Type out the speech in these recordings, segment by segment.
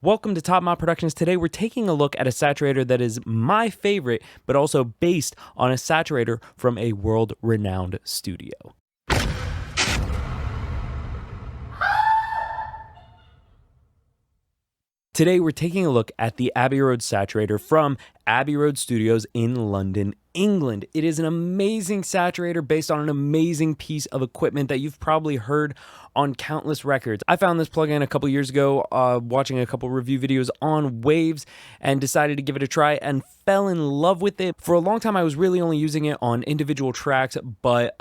Welcome to Top Mod Productions. Today we're taking a look at a saturator that is my favorite, but also based on a saturator from a world-renowned studio. Today we're taking a look at the Abbey Road saturator from Abbey Road Studios in London, England. It is an amazing saturator based on an amazing piece of equipment that you've probably heard on countless records. I found this plugin a couple years ago watching a couple review videos on Waves and decided to give it a try and fell in love with it. For a long time I was really only using it on individual tracks, but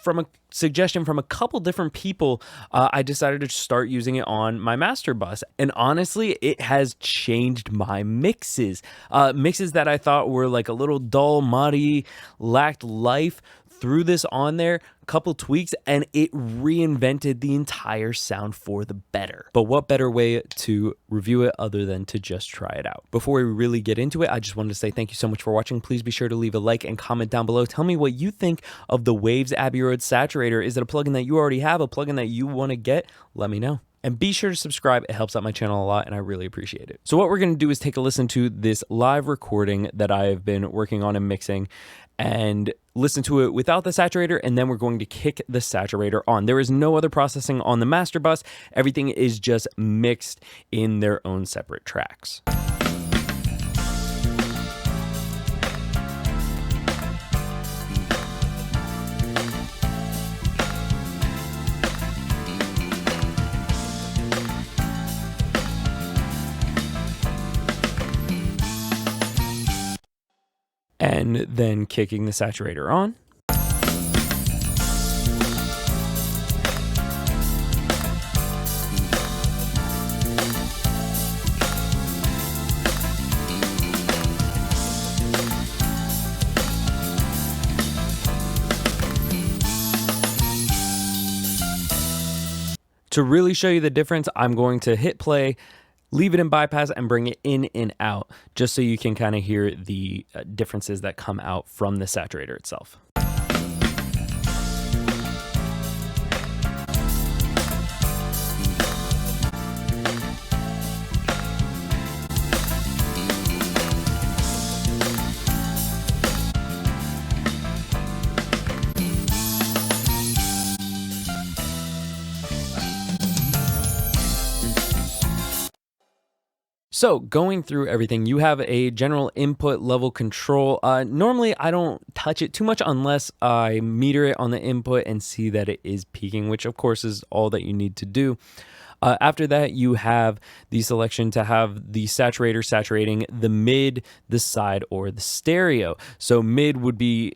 from a suggestion from a couple different people, I decided to start using it on my master bus. And honestly, it has changed my mixes. Mixes that I thought were like a little dull, muddy, lacked life. Threw this on there, a couple tweaks, and it reinvented the entire sound for the better. But what better way to review it other than to just try it out? Before we really get into it, I just wanted to say thank you so much for watching. Please be sure to leave a like and comment down below. Tell me what you think of the Waves Abbey Road Saturator. Is it a plugin that you already have, a plugin that you want to get? Let me know. And be sure to subscribe. It helps out my channel a lot and I really appreciate it. So what we're going to do is take a listen to this live recording that I have been working on and mixing and listen to it without the saturator, and then we're going to kick the saturator on. There is no other processing on the master bus. Everything is just mixed in their own separate tracks. And then kicking the saturator on. To really show you the difference, I'm going to hit play, leave it in bypass, and bring it in and out, just so you can kind of hear the differences that come out from the saturator itself. So going through everything, you have a general input level control. Normally I don't touch it too much unless I meter it on the input and see that it is peaking, which of course is all that you need to do. After that, you have the selection to have the saturator saturating the mid, the side, or the stereo. So mid would be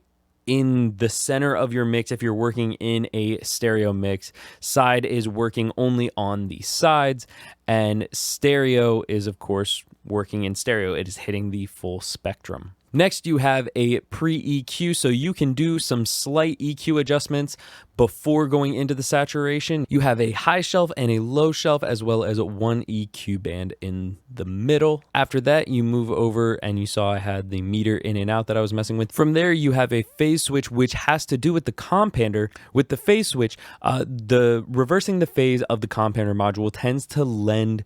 in the center of your mix if you're working in a stereo mix. Side is working only on the sides, and stereo is of course working in stereo. It is hitting the full spectrum. Next, you have a pre-EQ, so you can do some slight EQ adjustments before going into the saturation. You have a high shelf and a low shelf, as well as one EQ band in the middle. After that, you move over, and you saw I had the meter in and out that I was messing with. From there, you have a phase switch, which has to do with the compander. With the phase switch, the reversing the phase of the compander module tends to lend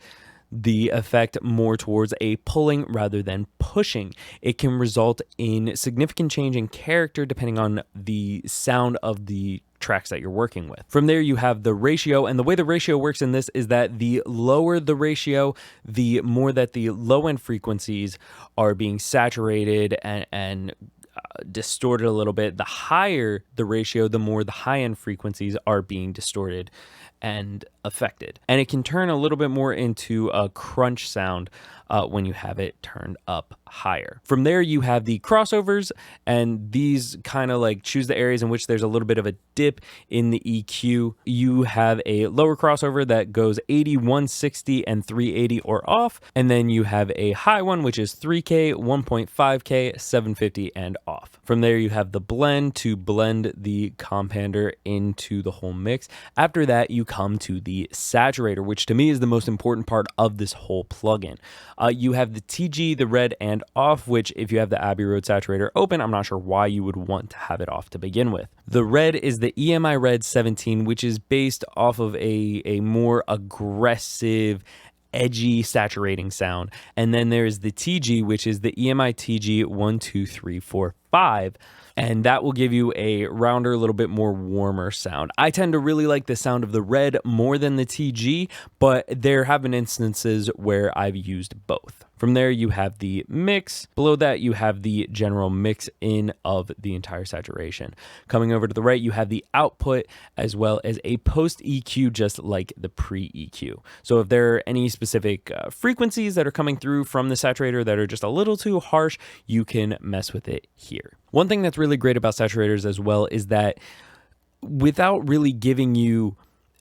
the effect more towards a pulling rather than pushing. It can result in significant change in character depending on the sound of the tracks that you're working with. From there, you have the ratio, and the way the ratio works in this is that the lower the ratio, the more that the low end frequencies are being saturated and distorted a little bit. The higher the ratio, the more the high end frequencies are being distorted and affected. And it can turn a little bit more into a crunch sound when you have it turned up higher. From there, you have the crossovers, and these kind of like choose the areas in which there's a little bit of a dip in the EQ. You have a lower crossover that goes 80, 160, and 380 or off. And then you have a high one, which is 3K, 1.5K, 750, and off. From there, you have the blend to blend the compander into the whole mix. After that, you come to the saturator, which to me is the most important part of this whole plugin. You have the TG, the red, and off, which if you have the Abbey Road saturator open, I'm not sure why you would want to have it off to begin with. The red is the EMI Red 17, which is based off of a more aggressive edgy saturating sound. And then there's the TG, which is the EMI TG 1, 2, 3, 4, 5. And that will give you a rounder, a little bit more warmer sound. I tend to really like the sound of the red more than the TG, but there have been instances where I've used both. From there, you have the mix. Below that, you have the general mix in of the entire saturation. Coming over to the right, you have the output as well as a post EQ, just like the pre EQ. So if there are any specific frequencies that are coming through from the saturator that are just a little too harsh, you can mess with it here. One thing that's really great about saturators as well is that without really giving you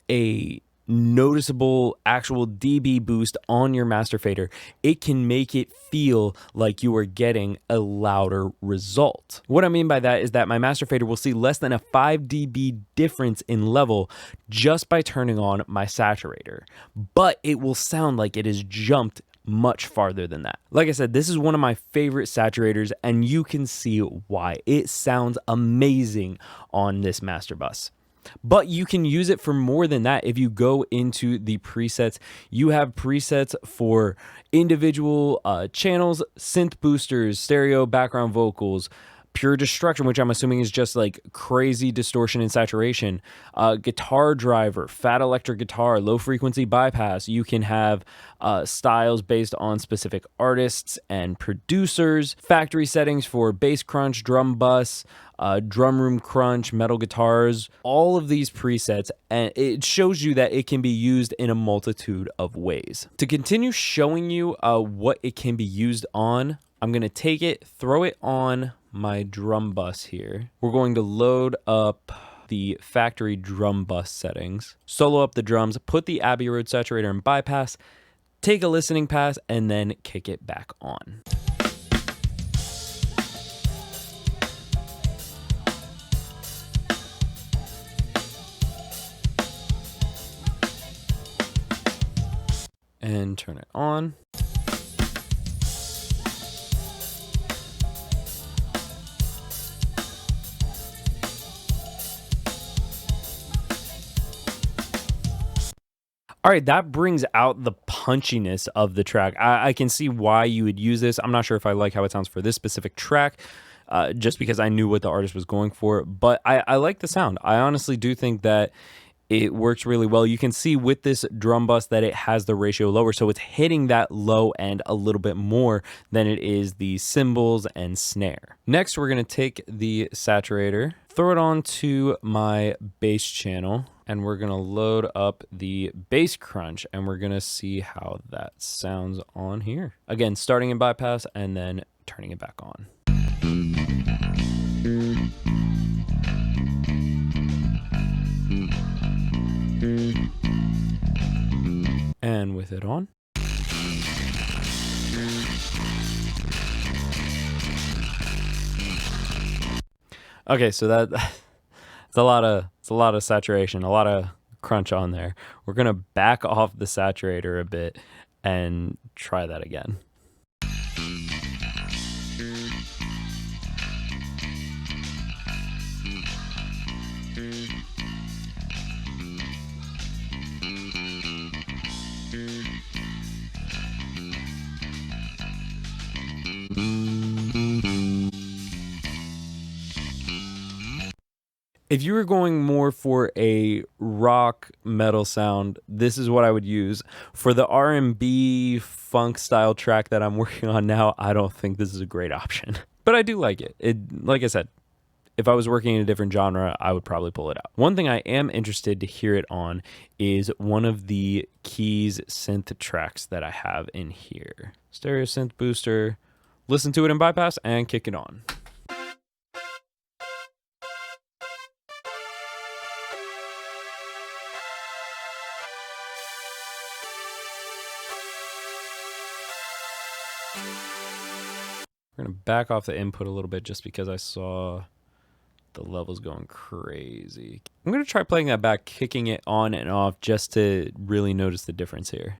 a noticeable actual dB boost on your master fader, it can make it feel like you are getting a louder result. What I mean by that is that my master fader will see less than a 5 dB difference in level just by turning on my saturator, but it will sound like it has jumped much farther than that. Like I said, this is one of my favorite saturators, and you can see why. It sounds amazing on this master bus. But you can use it for more than that. If you go into the presets, you have presets for individual channels, synth boosters, stereo background vocals, pure destruction, which I'm assuming is just like crazy distortion and saturation, guitar driver, fat electric guitar, low frequency bypass. You can have styles based on specific artists and producers, factory settings for bass crunch, drum bus, drum room crunch, metal guitars, all of these presets, and it shows you that it can be used in a multitude of ways. To continue showing you what it can be used on, I'm gonna take it, throw it on my drum bus here. We're going to load up the factory drum bus settings, solo up the drums, put the Abbey Road saturator in bypass, take a listening pass, and then kick it back on. And turn it on. All right, that brings out the punchiness of the track. I can see why you would use this. I'm not sure if I like how it sounds for this specific track, just because I knew what the artist was going for, but I like the sound. I honestly do think that it works really well. You can see with this drum bus that it has the ratio lower, so it's hitting that low end a little bit more than it is the cymbals and snare. Next, we're gonna take the saturator, throw it onto my bass channel, and we're gonna load up the bass crunch, and we're gonna see how that sounds on here. Again, starting in bypass and then turning it back on. And with it on. Okay, so it's a lot of saturation, a lot of crunch on there. We're gonna back off the saturator a bit and try that again. If you were going more for a rock metal sound, this is what I would use. For the R&B funk style track that I'm working on now, I don't think this is a great option. But I do like it. Like I said, if I was working in a different genre, I would probably pull it out. One thing I am interested to hear it on is one of the Keys synth tracks that I have in here. Stereo synth booster, listen to it in bypass and kick it on. We're gonna back off the input a little bit just because I saw the levels going crazy. I'm gonna try playing that back, kicking it on and off just to really notice the difference here.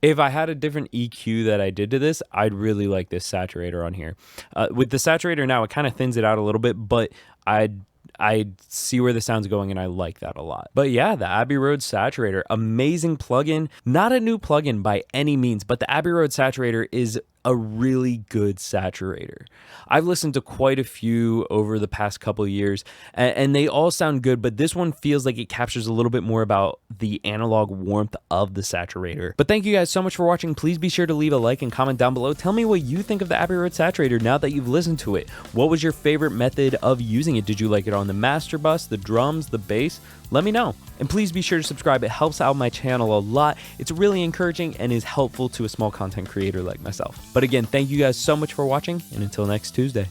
If I had a different EQ that I did to this, I'd really like this saturator on here. With the saturator now, it kind of thins it out a little bit, but I see where the sound's going and I like that a lot. But yeah, the Abbey Road Saturator, amazing plugin. Not a new plugin by any means, but the Abbey Road Saturator is a really good saturator. I've listened to quite a few over the past couple years and they all sound good, but this one feels like it captures a little bit more about the analog warmth of the saturator. But thank you guys so much for watching. Please be sure to leave a like and comment down below. Tell me what you think of the Abbey Road Saturator now that you've listened to it. What was your favorite method of using it? Did you like it on the master bus, the drums, the bass? Let me know. And please be sure to subscribe. It helps out my channel a lot. It's really encouraging and is helpful to a small content creator like myself. But again, thank you guys so much for watching, and until next Tuesday.